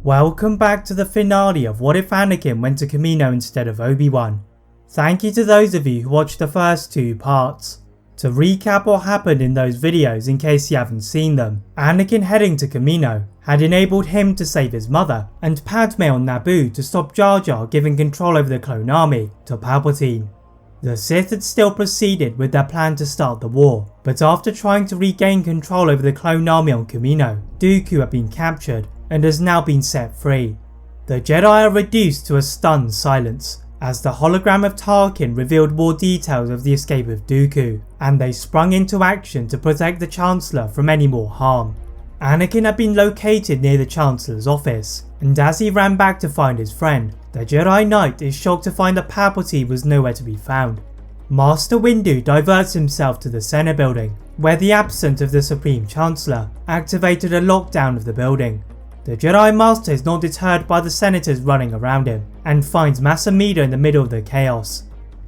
Welcome back to the finale of What If Anakin Went to Kamino Instead of Obi-Wan. Thank you to those of you who watched the first two parts. To recap what happened in those videos in case you haven't seen them, Anakin heading to Kamino had enabled him to save his mother and Padme on Naboo to stop Jar Jar giving control over the clone army to Palpatine. The Sith had still proceeded with their plan to start the war, but after trying to regain control over the clone army on Kamino, Dooku had been captured and has now been set free. The Jedi are reduced to a stunned silence as the hologram of Tarkin revealed more details of the escape of Dooku, and they sprung into action to protect the Chancellor from any more harm. Anakin had been located near the Chancellor's office, and as he ran back to find his friend, the Jedi Knight is shocked to find that Palpatine was nowhere to be found. Master Windu diverts himself to the Senate building, where the absence of the Supreme Chancellor activated a lockdown of the building. The Jedi Master is not deterred by the senators running around him, and finds Master Amidala in the middle of the chaos.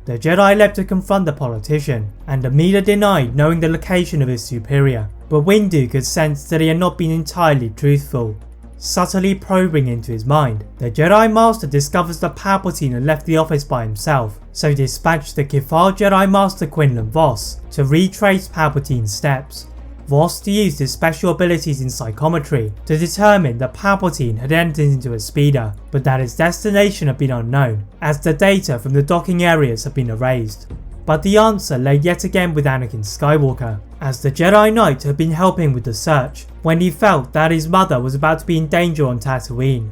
The Jedi leapt to confront the politician, and Amidala denied knowing the location of his superior, but Windu could sense that he had not been entirely truthful. Subtly probing into his mind, the Jedi Master discovers that Palpatine had left the office by himself, so dispatched the Kithar Jedi Master Quinlan Vos to retrace Palpatine's steps. Vos used his special abilities in psychometry to determine that Palpatine had entered into a speeder, but that his destination had been unknown, as the data from the docking areas had been erased. But the answer lay yet again with Anakin Skywalker, as the Jedi Knight had been helping with the search when he felt that his mother was about to be in danger on Tatooine.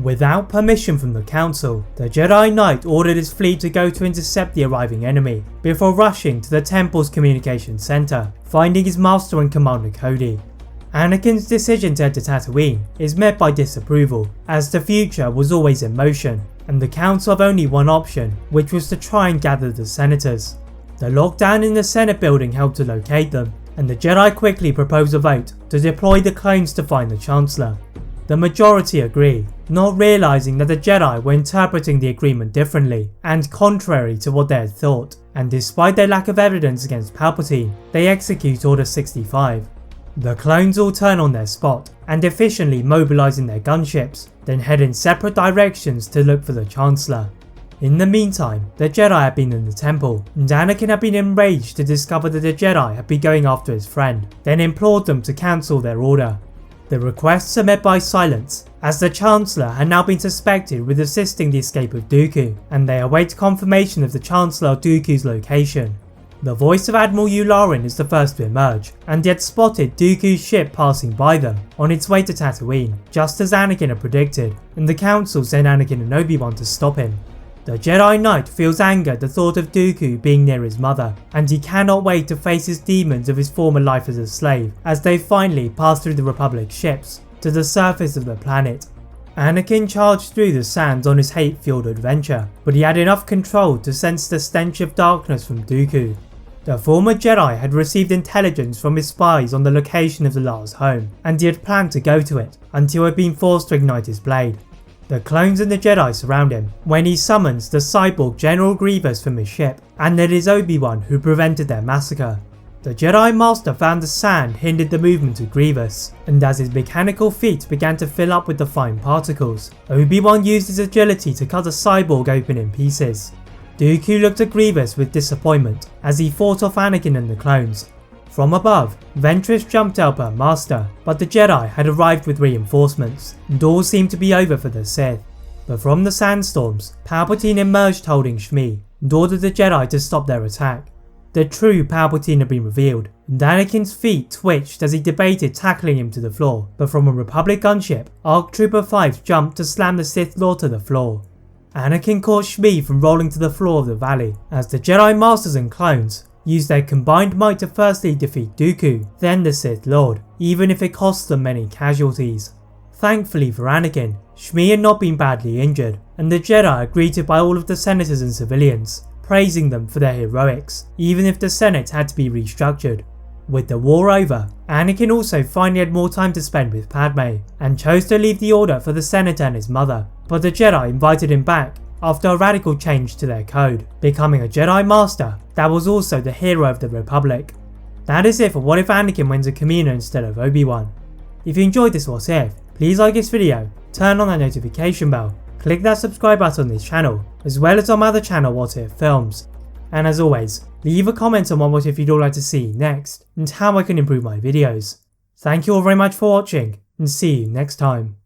Without permission from the Council, the Jedi Knight ordered his fleet to go to intercept the arriving enemy, before rushing to the Temple's communication center, finding his master and commander Cody. Anakin's decision to head to Tatooine is met by disapproval, as the future was always in motion, and the Council have only one option, which was to try and gather the senators. The lockdown in the Senate building helped to locate them, and the Jedi quickly propose a vote to deploy the clones to find the Chancellor. The majority agree, not realising that the Jedi were interpreting the agreement differently and contrary to what they had thought, and despite their lack of evidence against Palpatine, they execute Order 65. The clones all turn on their spot and efficiently mobilising their gunships, then head in separate directions to look for the Chancellor. In the meantime, the Jedi had been in the temple, and Anakin had been enraged to discover that the Jedi had been going after his friend, then implored them to cancel their order. The requests are met by silence, as the Chancellor had now been suspected with assisting the escape of Dooku, and they await confirmation of the Chancellor Dooku's location. The voice of Admiral Yularen is the first to emerge, and he had spotted Dooku's ship passing by them on its way to Tatooine, just as Anakin had predicted, and the Council sent Anakin and Obi-Wan to stop him. The Jedi Knight feels anger at the thought of Dooku being near his mother, and he cannot wait to face his demons of his former life as a slave as they finally pass through the Republic ships to the surface of the planet. Anakin charged through the sands on his hate-fueled adventure, but he had enough control to sense the stench of darkness from Dooku. The former Jedi had received intelligence from his spies on the location of the Lars' home, and he had planned to go to it until he had been forced to ignite his blade. The clones and the Jedi surround him when he summons the cyborg General Grievous from his ship, and it is Obi-Wan who prevented their massacre. The Jedi Master found the sand hindered the movement of Grievous, and as his mechanical feet began to fill up with the fine particles, Obi-Wan used his agility to cut a cyborg open in pieces. Dooku looked at Grievous with disappointment as he fought off Anakin and the clones. From above, Ventress jumped to help her master, but the Jedi had arrived with reinforcements, and all seemed to be over for the Sith. But from the sandstorms, Palpatine emerged holding Shmi, and ordered the Jedi to stop their attack. The true Palpatine had been revealed, and Anakin's feet twitched as he debated tackling him to the floor, but from a Republic gunship, ARC Trooper 5 jumped to slam the Sith Lord to the floor. Anakin caught Shmi from rolling to the floor of the valley, as the Jedi Masters and clones used their combined might to firstly defeat Dooku, then the Sith Lord, even if it cost them many casualties. Thankfully for Anakin, Shmi had not been badly injured, and the Jedi are greeted by all of the senators and civilians, praising them for their heroics, even if the Senate had to be restructured. With the war over, Anakin also finally had more time to spend with Padme, and chose to leave the Order for the Senator and his mother, but the Jedi invited him back after a radical change to their code, becoming a Jedi Master that was also the hero of the Republic. That is it for What If Anakin Went to Kamino Instead of Obi-Wan. If you enjoyed this What If, please like this video, turn on that notification bell, click that subscribe button on this channel, as well as on my other channel What If Films. And as always, leave a comment on what if you'd all like to see next, and how I can improve my videos. Thank you all very much for watching, and see you next time.